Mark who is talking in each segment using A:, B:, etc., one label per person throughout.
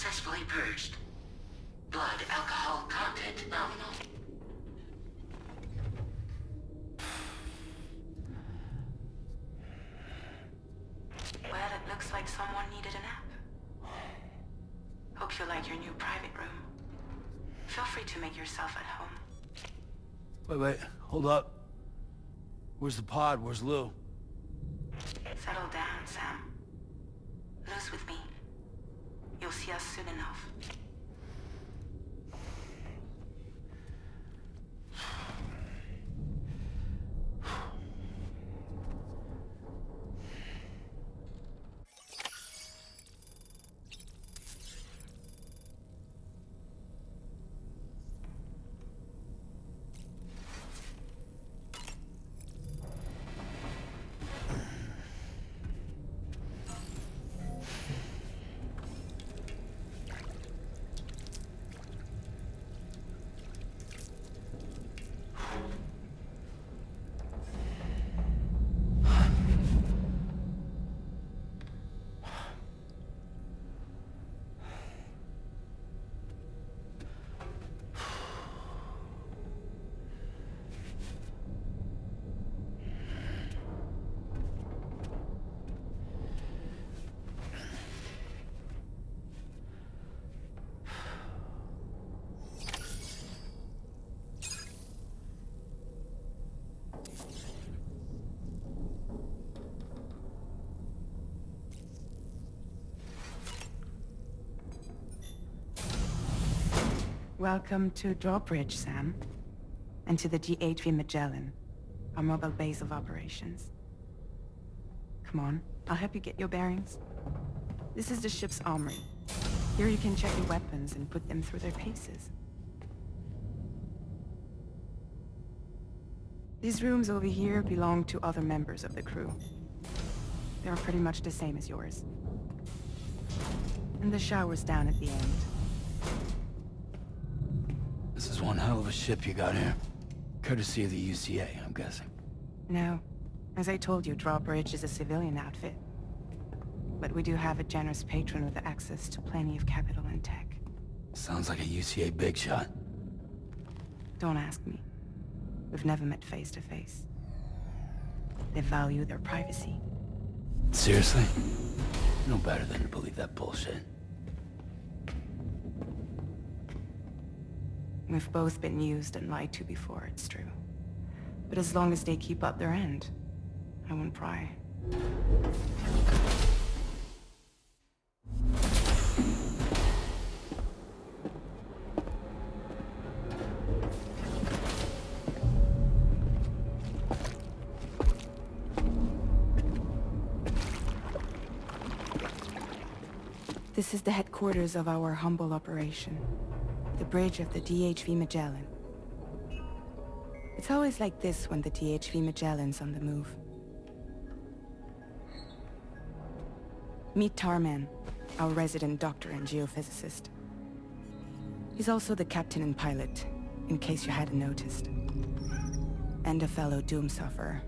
A: successfully purged. Blood alcohol content nominal.
B: Well, it looks like someone needed a nap. Hope you like your new private room. Feel free to make yourself at home.
C: Wait, hold up. Where's the pod? Where's Lou?
B: Settle down, Sam. Lou's with me. You'll see us soon enough. Welcome to Dробridge, Sam. And to the DHV Magellan, our mobile base of operations. Come on, I'll help you get your bearings. This is the ship's armory. Here you can check your weapons and put them through their paces. These rooms over here belong to other members of the crew. They're pretty much the same as yours. And the shower's down at the end.
C: This is one hell of a ship you got here. Courtesy of the UCA, I'm guessing.
B: No. As I told you, Drawbridge is a civilian outfit. But we do have a generous patron with access to plenty of capital and tech.
C: Sounds like a UCA big shot.
B: Don't ask me. We've never met face to face. They value their privacy.
C: Seriously? No better than to believe that bullshit.
B: We've both been used and lied to before, it's true. But as long as they keep up their end, I won't pry. This is the headquarters of our humble operation. The bridge of the DHV Magellan. It's always like this when the DHV Magellan's on the move. Meet Tarman, our resident doctor and geophysicist. He's also the captain and pilot, in case you hadn't noticed. And a fellow doom sufferer.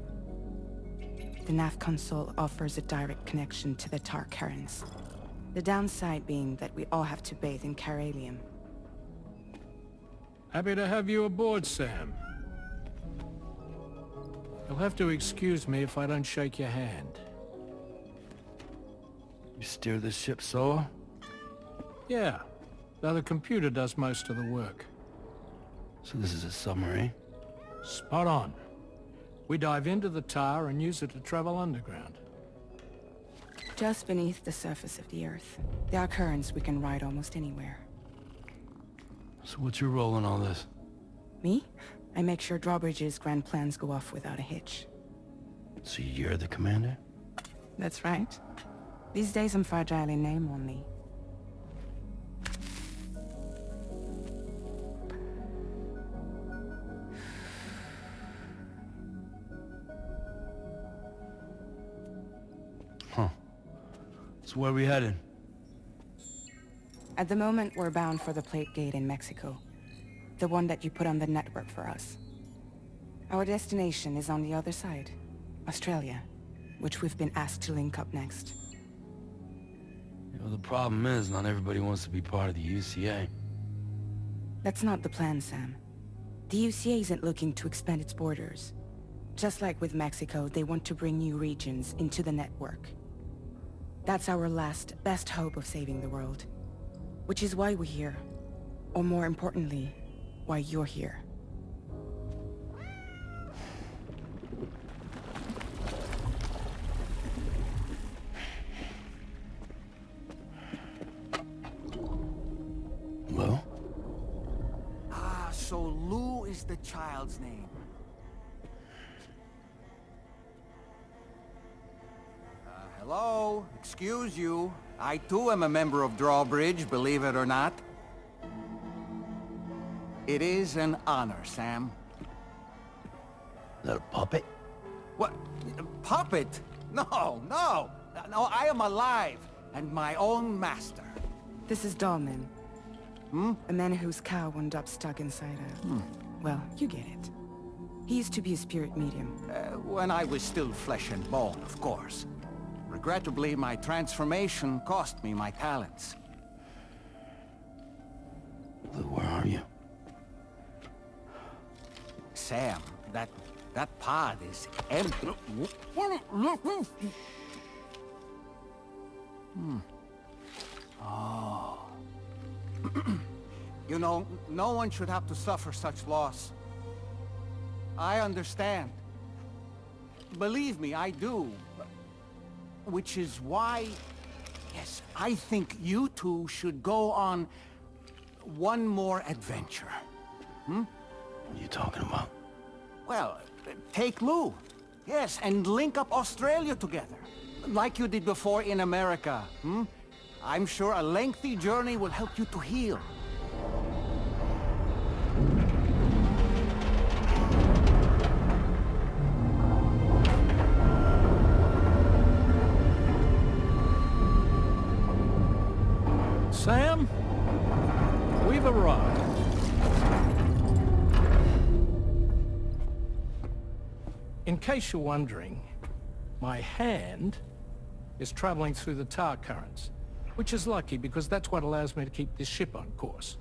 B: The nav console offers a direct connection to the Tar currents. The downside being that we all have to bathe in caralium.
D: Happy to have you aboard, Sam. You'll have to excuse me if I don't shake your hand.
C: You steer this ship solo?
D: Yeah, though the computer does most of the work.
C: So this is a submarine?
D: Spot on. We dive into the Tar and use it to travel underground.
B: Just beneath the surface of the Earth, there are currents we can ride almost anywhere.
C: So what's your role in all this?
B: Me? I make sure Drawbridge's grand plans go off without a hitch.
C: So you're the commander?
B: That's right. These days I'm fragile in name only.
C: Huh. So where are we headed?
B: At the moment, we're bound for the Plate Gate in Mexico. The one that you put on the network for us. Our destination is on the other side, Australia, which we've been asked to link up next.
C: You know, the problem is, not everybody wants to be part of the UCA.
B: That's not the plan, Sam. The UCA isn't looking to expand its borders. Just like with Mexico, they want to bring new regions into the network. That's our last, best hope of saving the world. Which is why we're here. Or more importantly, why you're here.
C: Well?
E: Ah, so Lou is the child's name. Hello? Excuse you. I too am a member of Drawbridge, believe it or not. It is an honor, Sam.
C: Is that a puppet?
E: What? Puppet? No, no! No, I am alive, and my own master.
B: This is Dahlman. A man whose cow wound up stuck inside a... Well, you get it. He used to be a spirit medium.
E: When I was still flesh and bone, of course. Regrettably, my transformation cost me my talents.
C: Lou, where are you?
E: Sam, that pod is empty. Oh. You know, no one should have to suffer such loss. I understand. Believe me, I do. Which is why, yes, I think you two should go on one more adventure.
C: What are you talking about?
E: Well, take Lou. Yes, and link up Australia together. Like you did before in America. I'm sure a lengthy journey will help you to heal.
D: Sam, we've arrived. In case you're wondering, my hand is traveling through the tar currents, which is lucky because that's what allows me to keep this ship on course.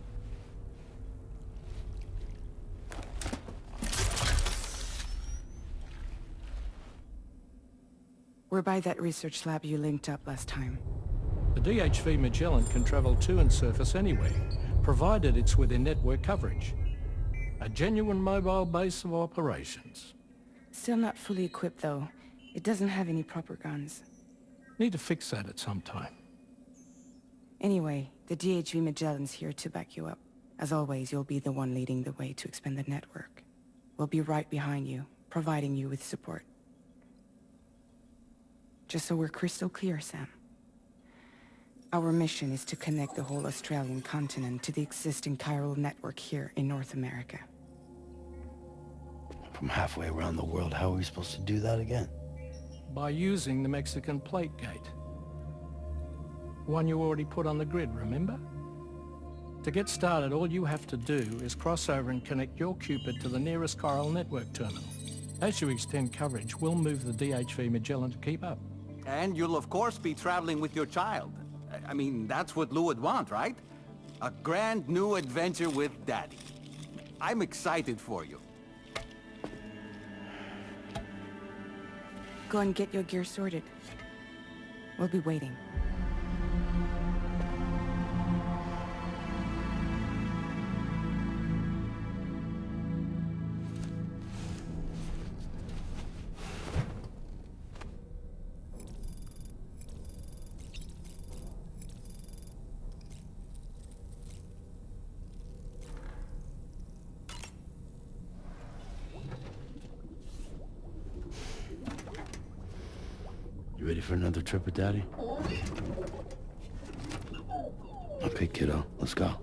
B: We're by that research lab you linked up last time.
D: The DHV Magellan can travel to and surface anywhere, provided it's within network coverage. A genuine mobile base of operations.
B: Still not fully equipped, though. It doesn't have any proper guns.
D: Need to fix that at some time.
B: Anyway, the DHV Magellan's here to back you up. As always, you'll be the one leading the way to expand the network. We'll be right behind you, providing you with support. Just so we're crystal clear, Sam. Our mission is to connect the whole Australian continent to the existing chiral network here in North America.
C: From halfway around the world, how are we supposed to do that again?
D: By using the Mexican plate gate. One you already put on the grid, remember? To get started, all you have to do is cross over and connect your Cupid to the nearest chiral network terminal. As you extend coverage, we'll move the DHV Magellan to keep up.
E: And you'll of course be traveling with your child. I mean, that's what Lou would want, right? A grand new adventure with Daddy. I'm excited for you.
B: Go and get your gear sorted. We'll be waiting.
C: You ready for another trip with Daddy? Okay, kiddo, let's go.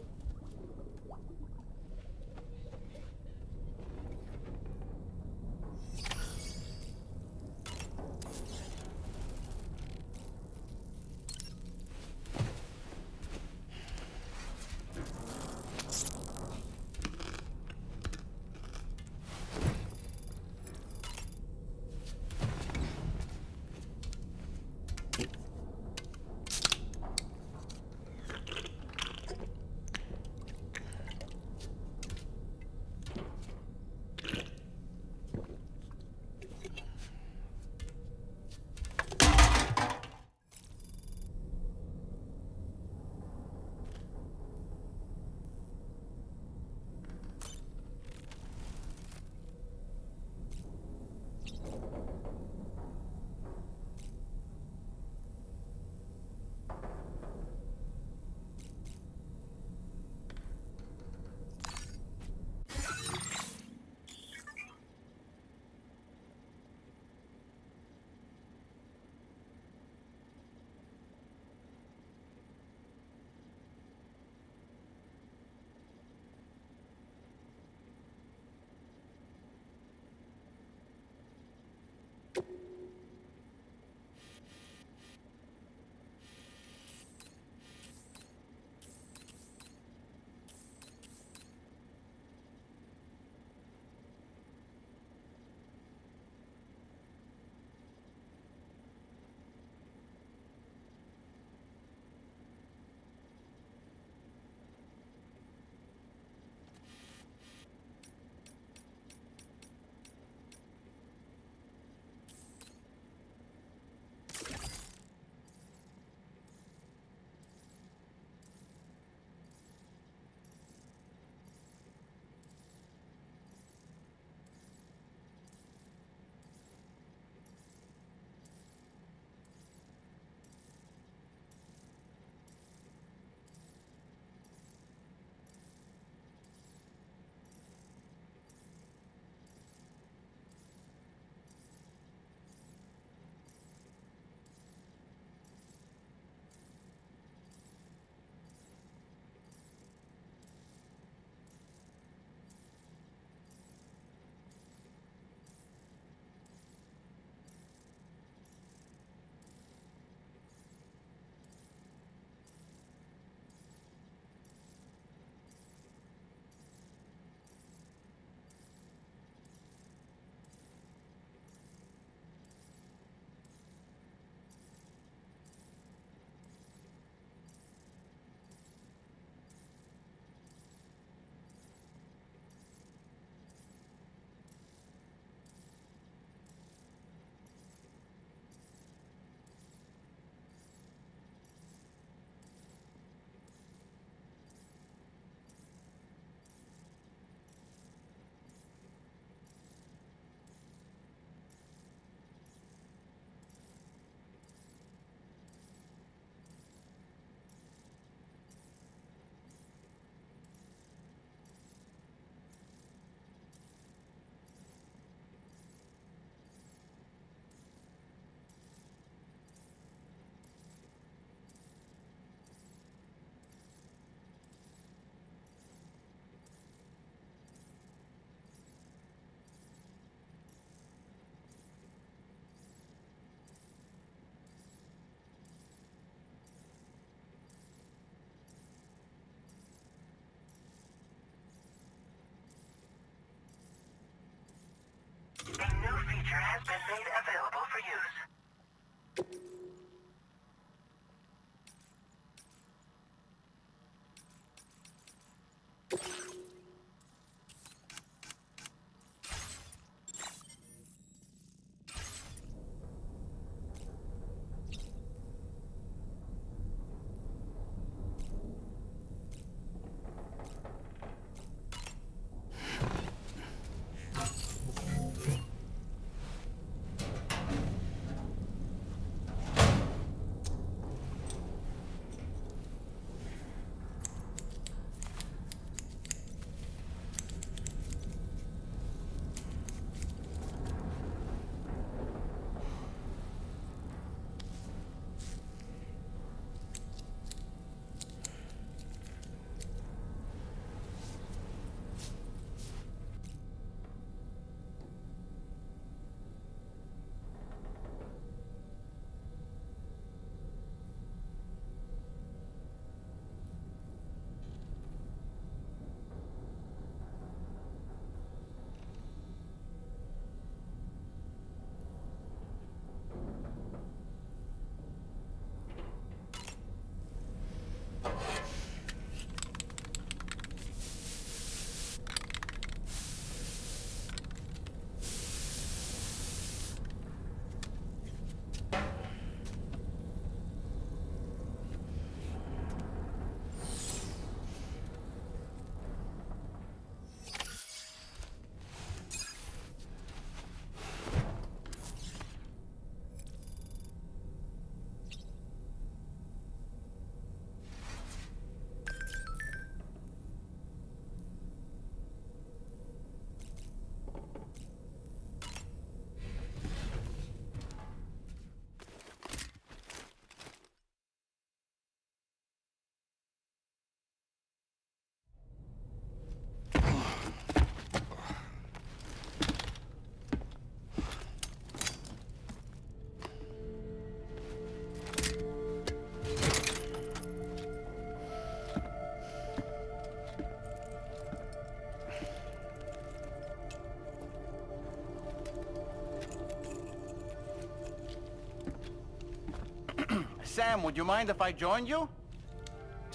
E: Sam, would you mind if I joined you?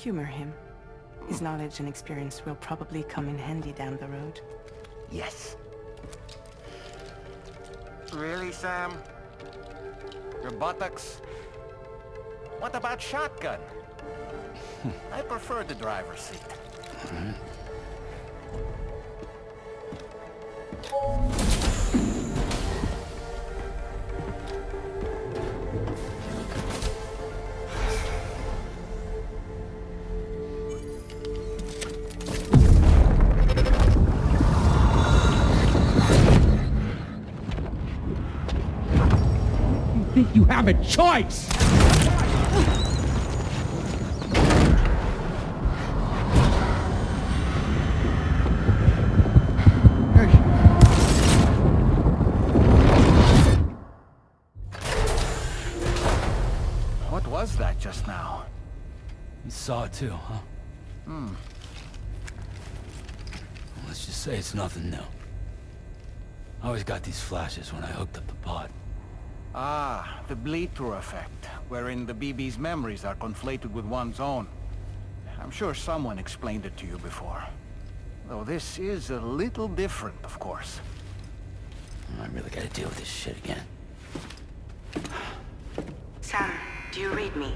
B: Humor him. His knowledge and experience will probably come in handy down the road.
E: Yes. Really, Sam? Your buttocks? What about shotgun? I prefer the driver's seat.
F: Think you have a choice!
E: What was that just now?
C: You saw it too, huh? Let's just say it's nothing new. I always got these flashes when I hooked up the pod.
E: Ah, the bleed-through effect, wherein the BB's memories are conflated with one's own. I'm sure someone explained it to you before. Though this is a little different, of course.
C: I really gotta deal with this shit again.
B: Sam, do you read me?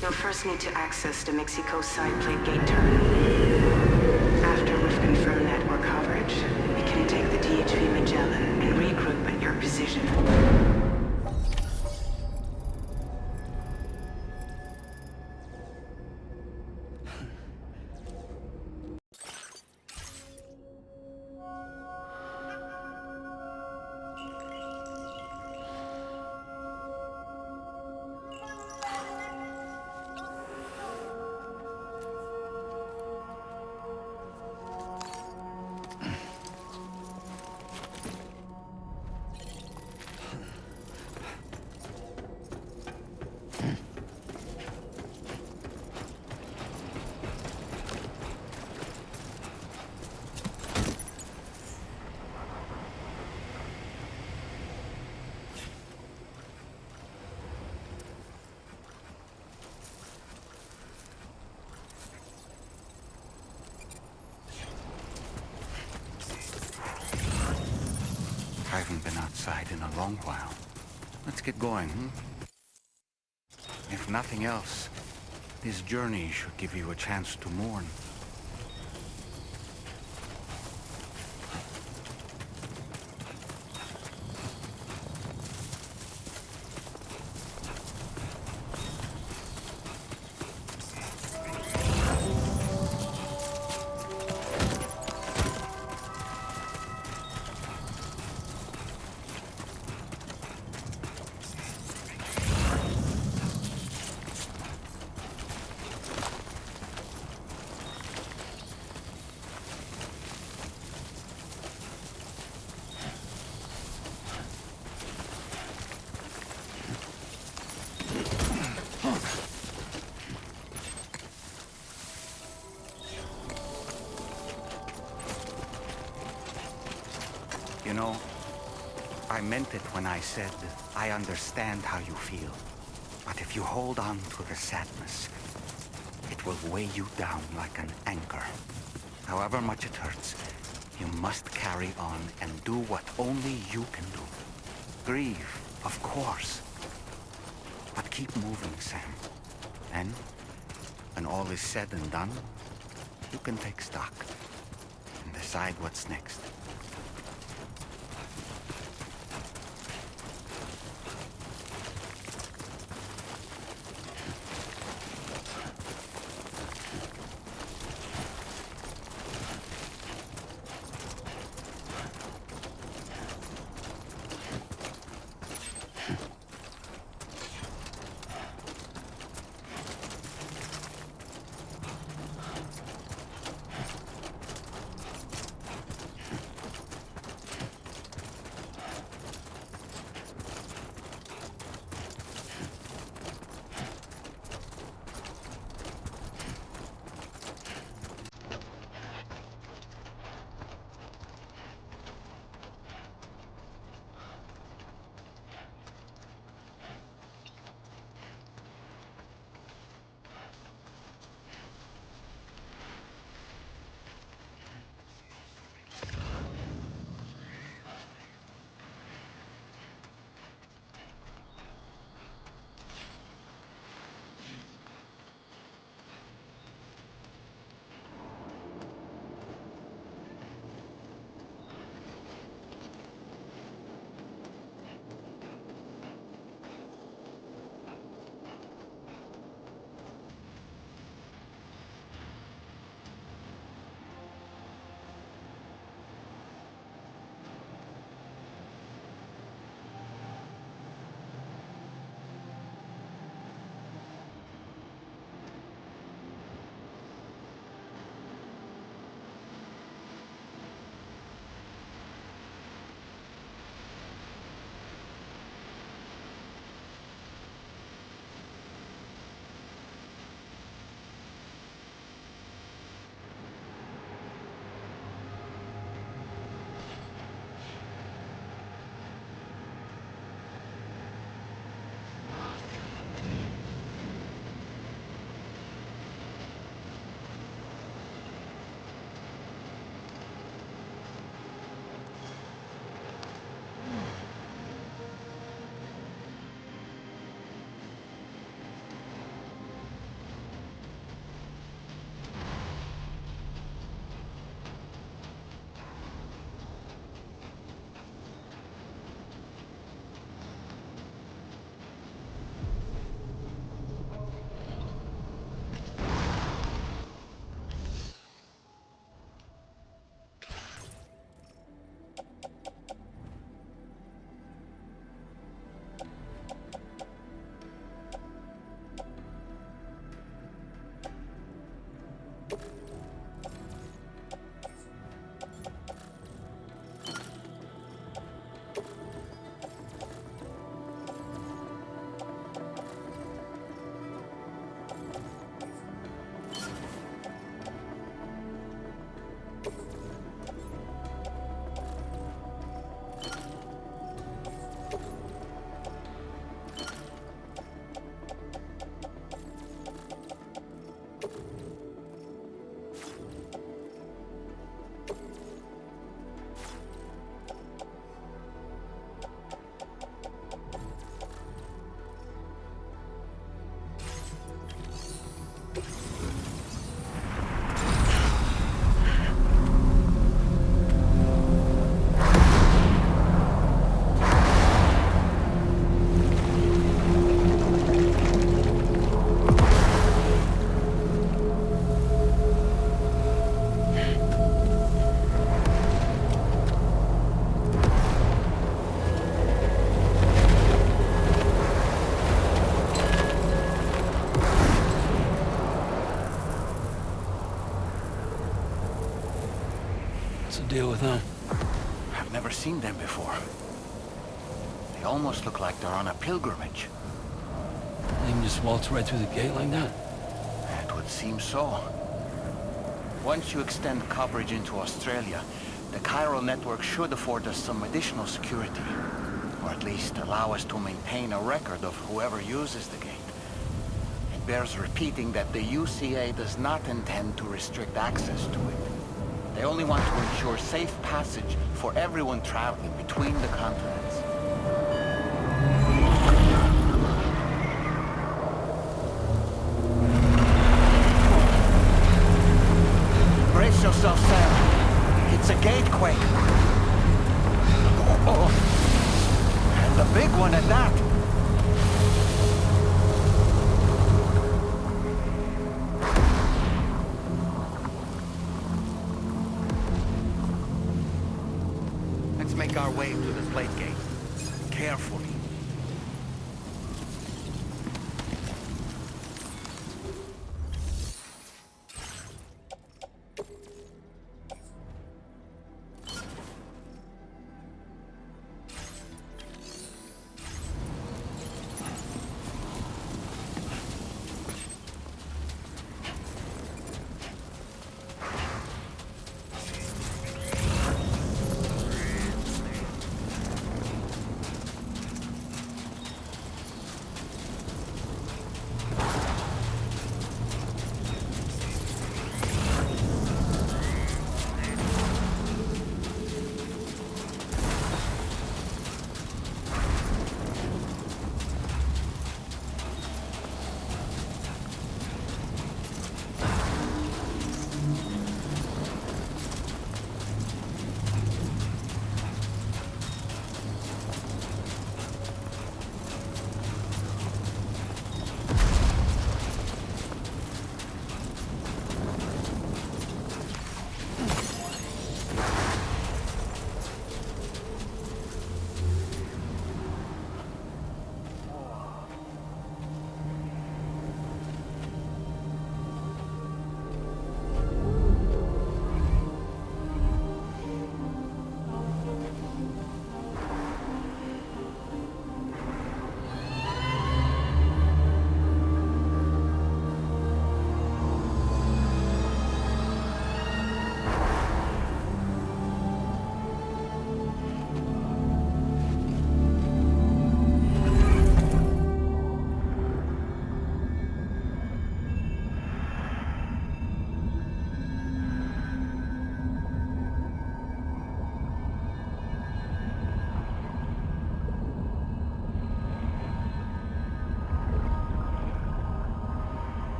B: You'll first need to access the Mexico side plate gate terminal. After we've confirmed network coverage, we can take the DHV Magellan and regroup at your position.
E: I haven't been outside in a long while. Let's get going, If nothing else, this journey should give you a chance to mourn. You know, I meant it when I said I understand how you feel. But if you hold on to the sadness, it will weigh you down like an anchor. However much it hurts, you must carry on and do what only you can do. Grieve, of course. But keep moving, Sam. And when all is said and done, you can take stock and decide what's next.
C: Deal with them.
E: I've never seen them before. They almost look like they're on a pilgrimage.
C: They can just waltz right through the gate like that?
E: It would seem so. Once you extend coverage into Australia, the chiral network should afford us some additional security. Or at least allow us to maintain a record of whoever uses the gate. It bears repeating that the UCA does not intend to restrict access to it. They only want to ensure safe passage for everyone traveling between the continents. Brace yourself, Sam. It's a gatequake. Oh. And a big one at that.
G: Make our way to the plate gate. Carefully.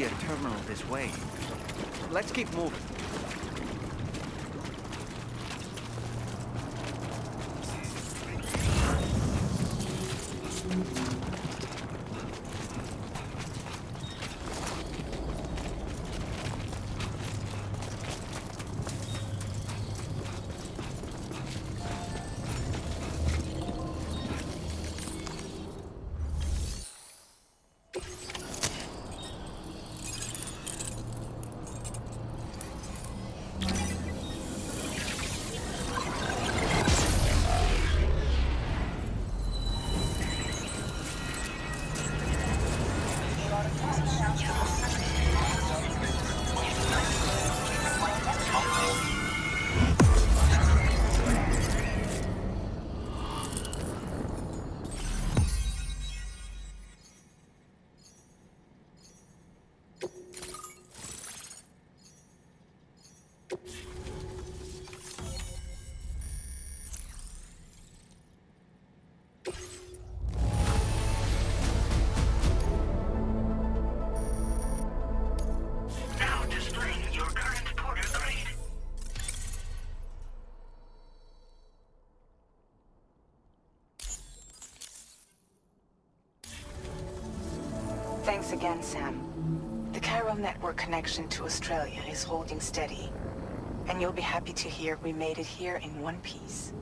G: see a terminal this way. Let's keep moving.
A: Now displaying your current porter grade.
B: Thanks again, Sam. The chiral network connection to Australia is holding steady. And you'll be happy to hear we made it here in one piece.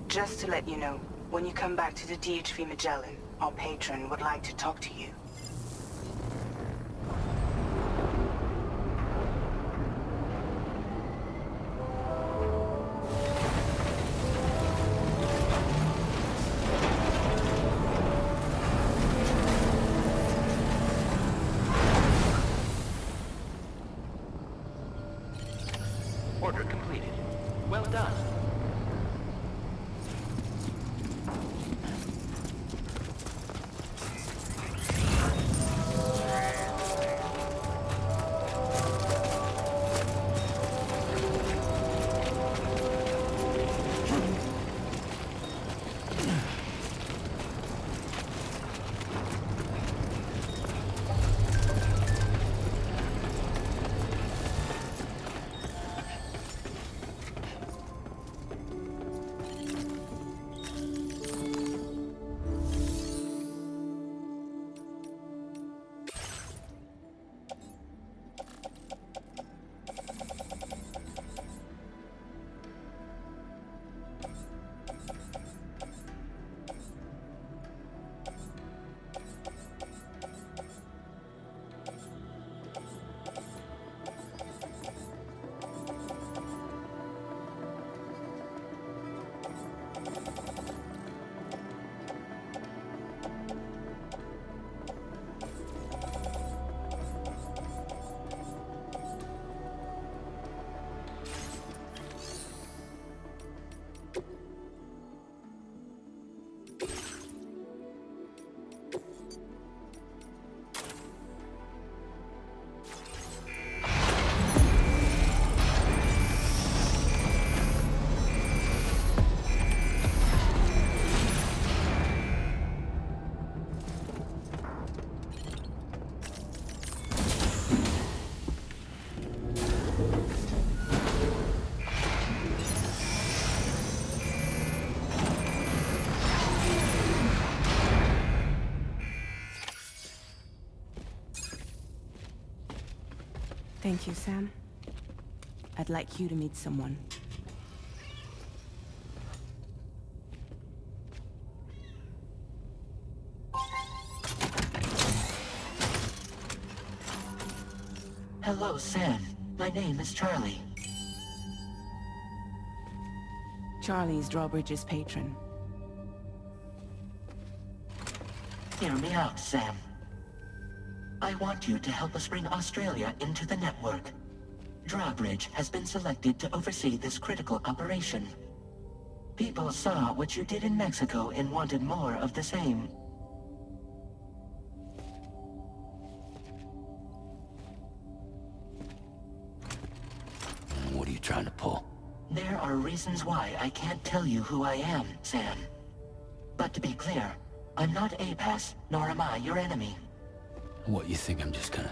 B: Just to let you know, when you come back to the DHV Magellan, our patron would like to talk to you.
H: Order completed. Well done.
B: Thank you, Sam. I'd like you to meet someone.
A: Hello, Sam. My name is Charlie.
B: Charlie's Dробridge's patron.
A: Hear me out, Sam. I want you to help us bring Australia into the network. Dробridge has been selected to oversee this critical operation. People saw what you did in Mexico and wanted more of the same.
C: What are you trying to pull?
A: There are reasons why I can't tell you who I am, Sam. But to be clear, I'm not APAS, nor am I your enemy.
C: What, you think I'm just gonna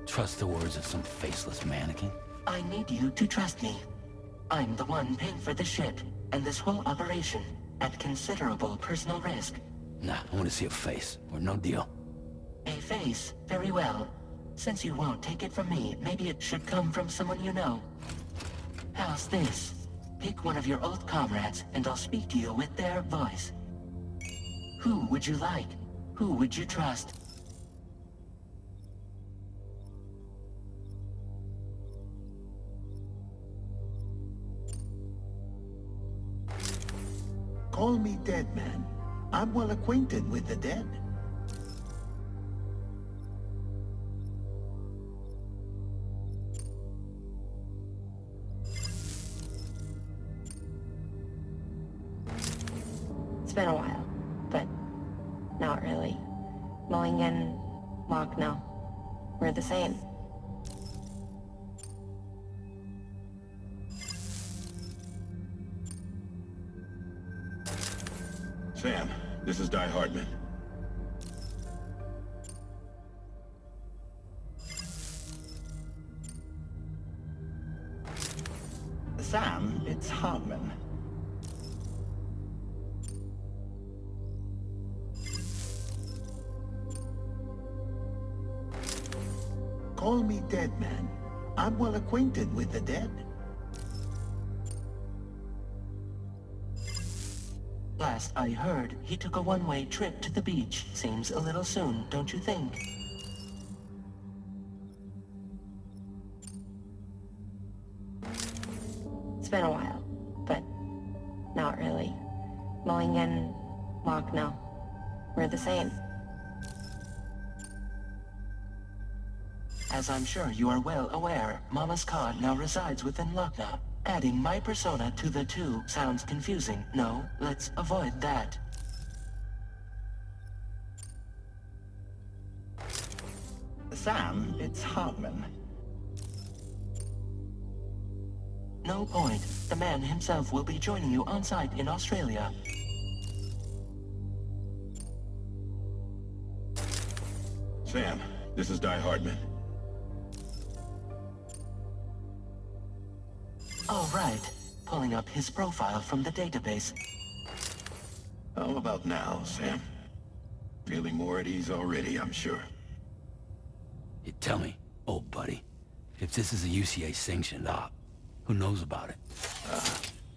C: trust the words of some faceless mannequin?
A: I need you to trust me. I'm the one paying for the ship, and this whole operation, at considerable personal risk.
C: Nah, I want to see a face, or no deal.
A: A face? Very well. Since you won't take it from me, maybe it should come from someone you know. How's this? Pick one of your old comrades, and I'll speak to you with their voice. Who would you like? Who would you trust?
I: Call me dead man. I'm well acquainted with the dead.
J: It's been a while, but not really. Mulligan, Magna, we're the same.
K: Sam, this is Die Hardman.
I: Sam, it's Hardman. Call me dead man. I'm well acquainted with the dead.
A: Last I heard, he took a one-way trip to the beach. Seems a little soon, don't you think?
J: It's been a while, but not really. Mulligan, Magna, we're the same.
A: As I'm sure you are well aware, Mama's Khan now resides within Lucknow. Adding my persona to the two sounds confusing. No, let's avoid that.
I: Sam, it's Hardman.
A: No point. The man himself will be joining you on site in Australia.
K: Sam, this is Die Hardman.
A: All right. Pulling up his profile from the database.
K: How about now, Sam? Feeling more at ease already, I'm sure.
C: You tell me, old buddy, if this is a UCA-sanctioned op, who knows about it?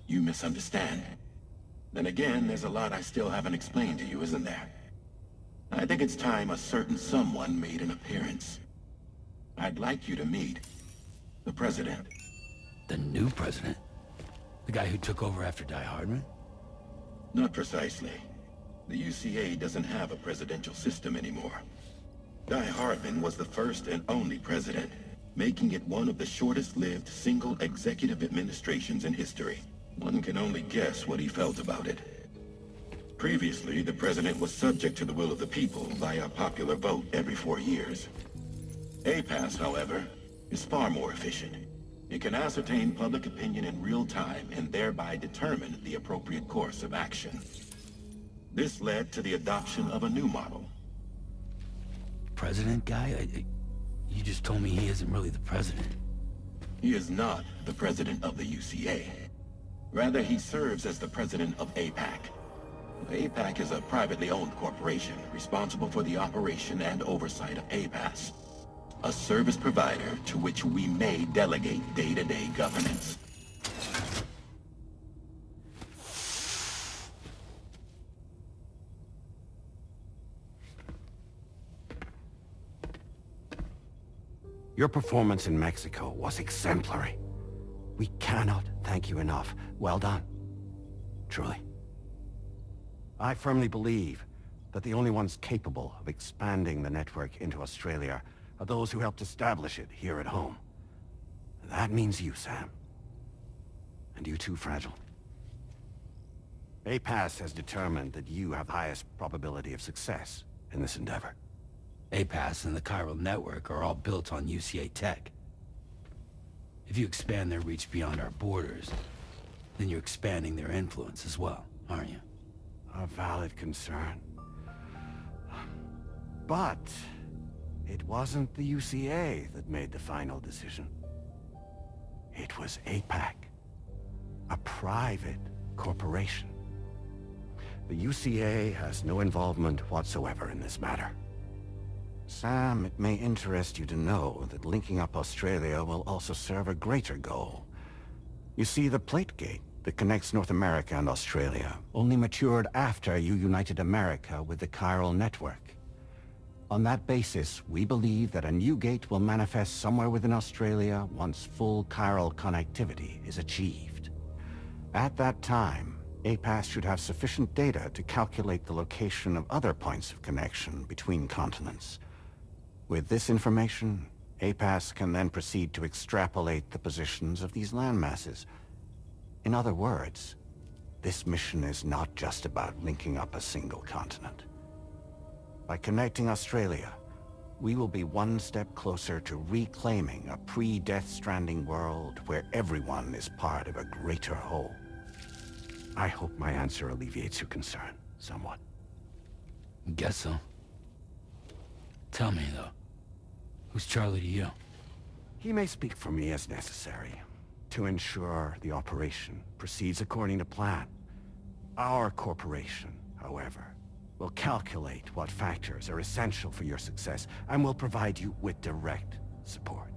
K: You misunderstand. Then again, there's a lot I still haven't explained to you, isn't there? I think it's time a certain someone made an appearance. I'd like you to meet the President.
C: The new president? The guy who took over after Die Hardman?
K: Not precisely. The UCA doesn't have a presidential system anymore. Die Hardman was the first and only president, making it one of the shortest-lived single executive administrations in history. One can only guess what he felt about it. Previously, the president was subject to the will of the people via a popular vote every 4 years. APAS, however, is far more efficient. It can ascertain public opinion in real time and thereby determine the appropriate course of action. This led to the adoption of a new model.
C: President guy? You just told me he isn't really the president.
K: He is not the president of the UCA. Rather, he serves as the president of APAC. APAC is a privately owned corporation responsible for the operation and oversight of APAS, a service provider to which we may delegate day-to-day governance.
G: Your performance in Mexico was exemplary. We cannot thank you enough. Well done. Truly. I firmly believe that the only ones capable of expanding the network into Australia are those who helped establish it here at home. That means you, Sam. And you too, Fragile. APAS has determined that you have the highest probability of success in this endeavor.
C: APAS and the chiral network are all built on UCA tech. If you expand their reach beyond our borders, then you're expanding their influence as well, aren't you?
G: A valid concern. But It wasn't the UCA that made the final decision. It was APAC, a private corporation. The UCA has no involvement whatsoever in this matter. Sam, it may interest you to know that linking up Australia will also serve a greater goal. You see, the plate gate that connects North America and Australia only matured after you united America with the chiral network. On that basis, we believe that a new gate will manifest somewhere within Australia once full chiral connectivity is achieved. At that time, APAS should have sufficient data to calculate the location of other points of connection between continents. With this information, APAS can then proceed to extrapolate the positions of these landmasses. In other words, this mission is not just about linking up a single continent. By connecting Australia, we will be one step closer to reclaiming a pre-Death Stranding world where everyone is part of a greater whole. I hope my answer alleviates your concern somewhat.
C: Guess so. Tell me, though, who's Charlie to you?
G: He may speak for me as necessary to ensure the operation proceeds according to plan. Our corporation, however, will calculate what factors are essential for your success and will provide you with direct support.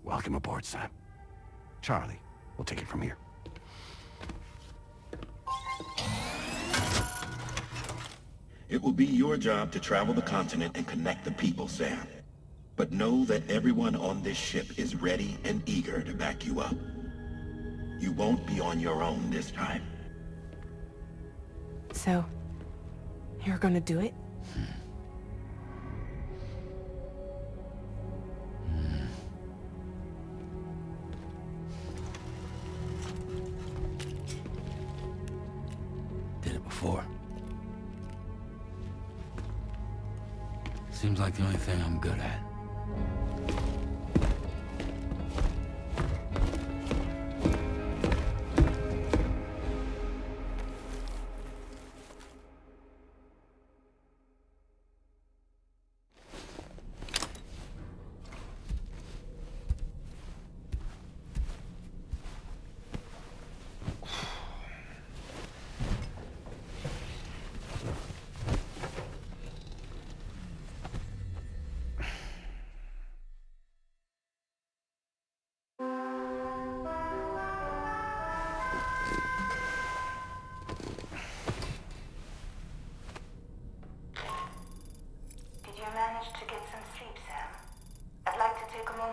G: Welcome aboard, Sam. Charlie, we'll take it from here.
K: It will be your job to travel the continent and connect the people, Sam. But know that everyone on this ship is ready and eager to back you up. You won't be on your own this time.
B: So, you're gonna do it?
C: Did it before. Seems like the only thing I'm good at.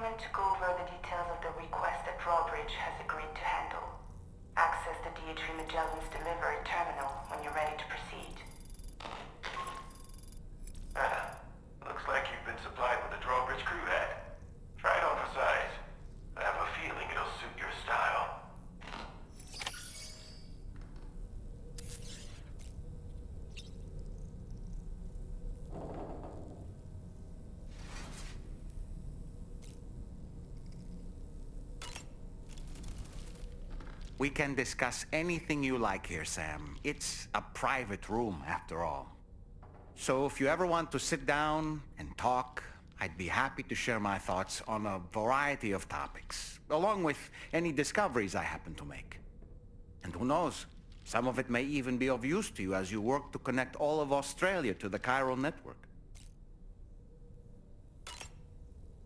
L: To go over the details of the request that Dробridge has agreed to handle. Access the D3 Magellan's delivery terminal when you're ready to proceed.
M: Looks like you've been supplied with a Drawbridge crew hat. Try it on for size. I have a feeling it'll suit your style.
E: We can discuss anything you like here, Sam. It's a private room, after all. So if you ever want to sit down and talk, I'd be happy to share my thoughts on a variety of topics, along with any discoveries I happen to make. And who knows, some of it may even be of use to you as you work to connect all of Australia to the chiral network.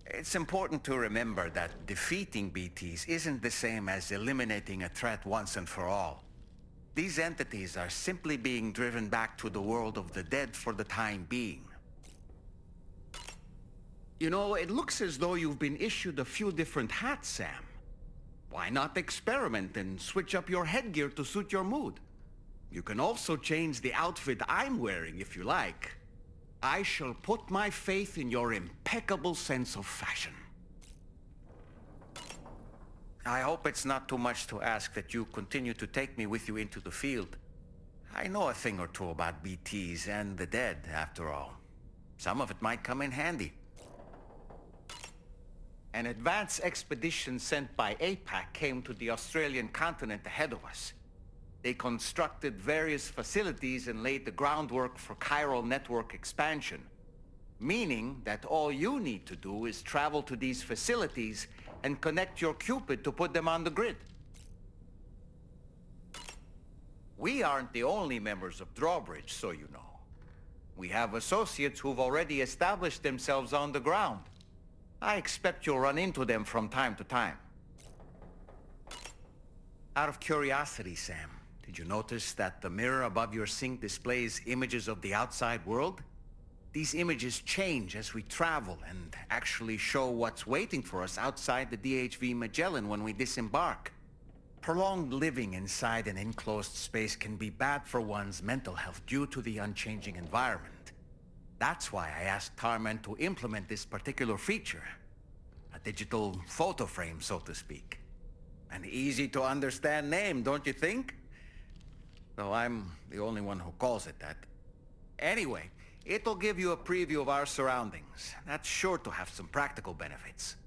E: It's important to remember that defeating BTs isn't the same as eliminating a threat once and for all. These entities are simply being driven back to the world of the dead for the time being. You know, it looks as though you've been issued a few different hats, Sam. Why not experiment and switch up your headgear to suit your mood? You can also change the outfit I'm wearing if you like. I shall put my faith in your impeccable sense of fashion. I hope it's not too much to ask that you continue to take me with you into the field. I know a thing or two about BTs and the dead, after all. Some of it might come in handy. An advance expedition sent by APAC came to the Australian continent ahead of us. They constructed various facilities and laid the groundwork for chiral network expansion. Meaning that all you need to do is travel to these facilities and connect your Cupid to put them on the grid. We aren't the only members of Drawbridge, so you know. We have associates who've already established themselves on the ground. I expect you'll run into them from time to time. Out of curiosity, Sam, did you notice that the mirror above your sink displays images of the outside world? These images change as we travel and actually show what's waiting for us outside the DHV Magellan when we disembark. Prolonged living inside an enclosed space can be bad for one's mental health due to the unchanging environment. That's why I asked Tarman to implement this particular feature. A digital photo frame, so to speak. An easy to understand name, don't you think? Though I'm the only one who calls it that. Anyway, it'll give you a preview of our surroundings. That's sure to have some practical benefits.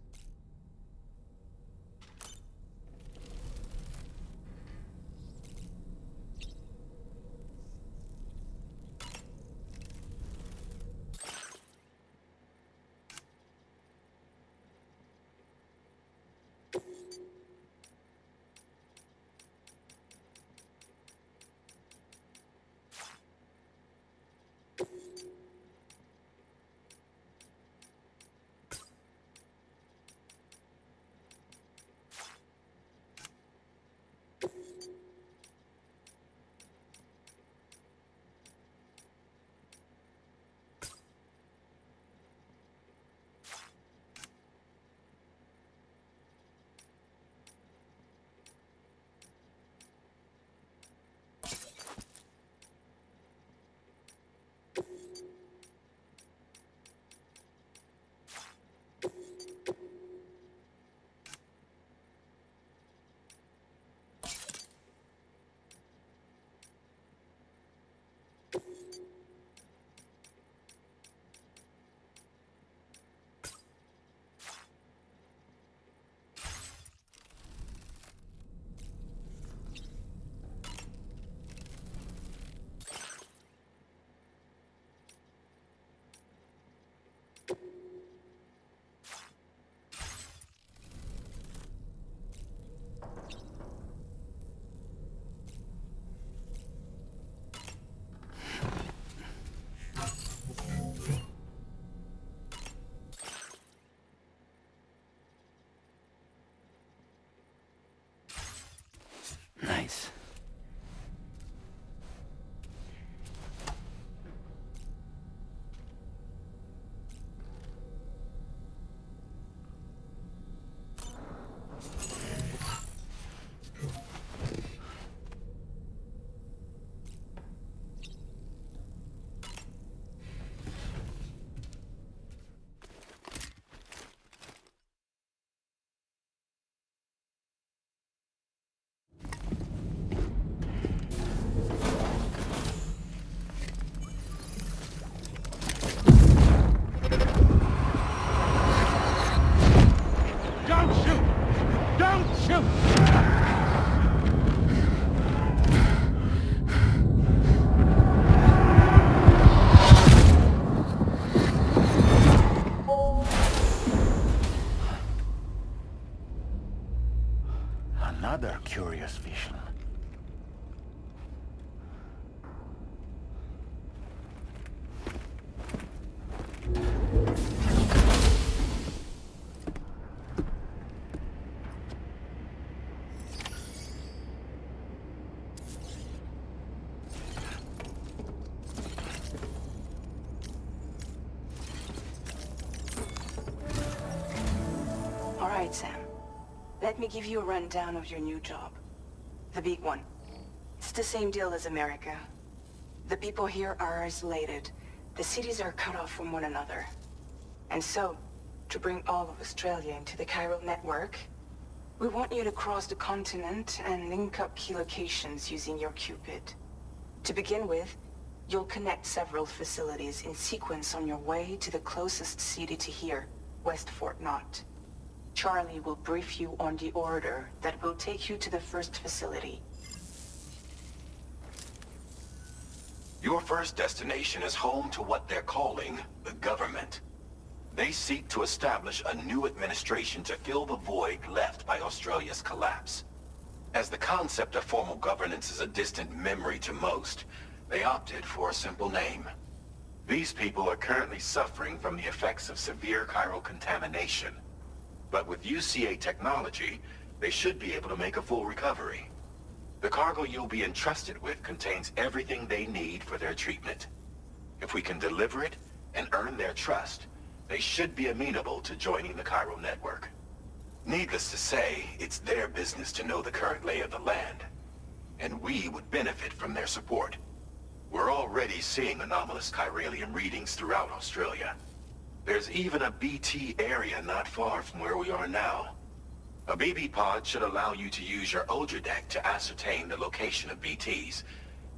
C: Nice.
E: Another curious vision.
B: All right, Sam. Let me give you a rundown of your new job. The big one. It's the same deal as America. The people here are isolated. The cities are cut off from one another. And so, to bring all of Australia into the chiral network, we want you to cross the continent and link up key locations using your Cupid. To begin with, you'll connect several facilities in sequence on your way to the closest city to here, West Fort Knott. Charlie will brief you on the order that will take you to the first facility.
K: Your first destination is home to what they're calling the government. They seek to establish a new administration to fill the void left by Australia's collapse. As the concept of formal governance is a distant memory to most, they opted for a simple name. These people are currently suffering from the effects of severe chiral contamination. But with UCA technology, they should be able to make a full recovery. The cargo you'll be entrusted with contains everything they need for their treatment. If we can deliver it and earn their trust, they should be amenable to joining the chiral network. Needless to say, it's their business to know the current lay of the land, and we would benefit from their support. We're already seeing anomalous chiralium readings throughout Australia. There's even a BT area not far from where we are now. A BB pod should allow you to use your Ultradeck to ascertain the location of BTs,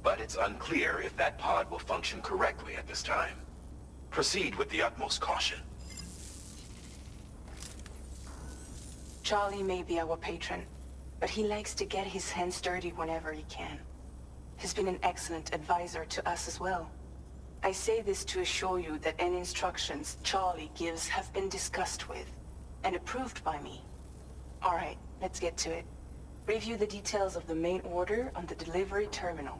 K: but it's unclear if that pod will function correctly at this time. Proceed with the utmost caution.
B: Charlie may be our patron, but he likes to get his hands dirty whenever he can. He's been an excellent advisor to us as well. I say this to assure you that any instructions Charlie gives have been discussed with and approved by me. All right, let's get to it. Review the details of the main order on the delivery terminal.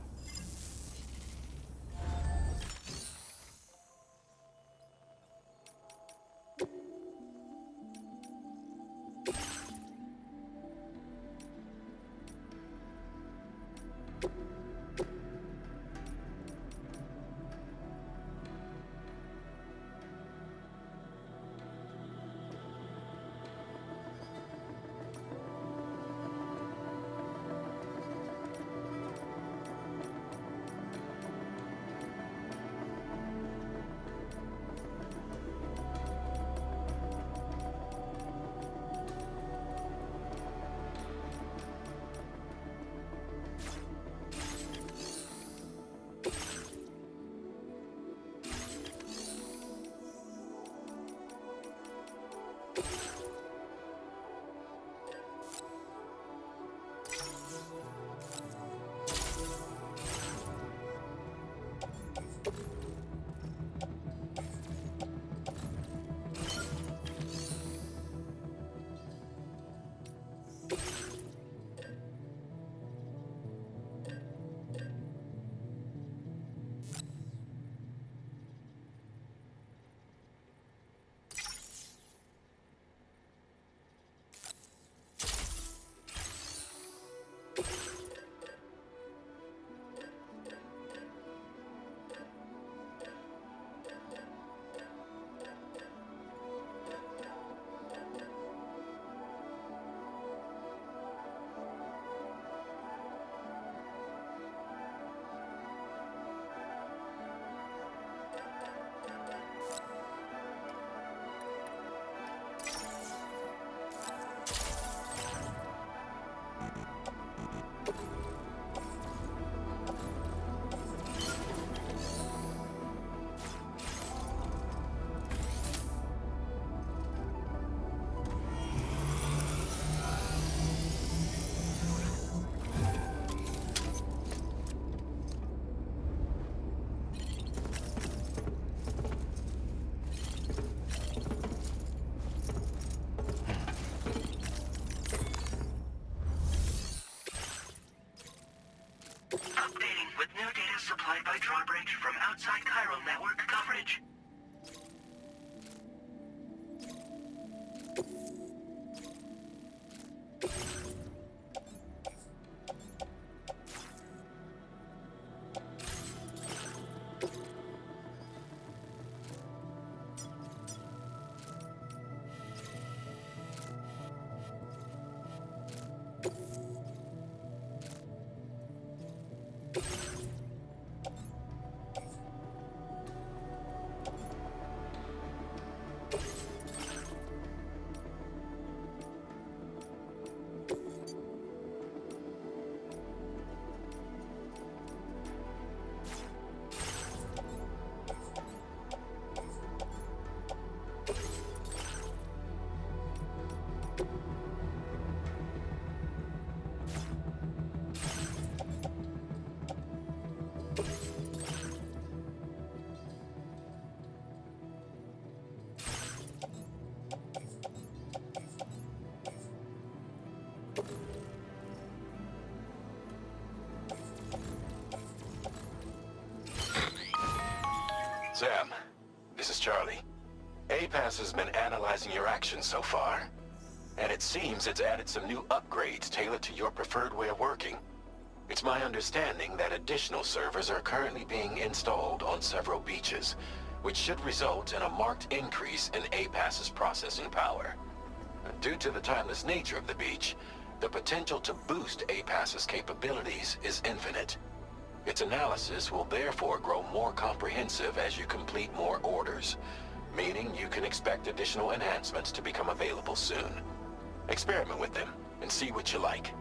M: Sam, this is Charlie. APAS has been analyzing your actions so far, and it seems it's added some new upgrades tailored to your preferred way of working. It's my understanding that additional servers are currently being installed on several beaches, which should result in a marked increase in APAS's processing power. Due to the timeless nature of the beach, the potential to boost APAS's capabilities is infinite. Its analysis will therefore grow more comprehensive as you complete more orders, meaning you can expect additional enhancements to become available soon. Experiment with them and see what you like.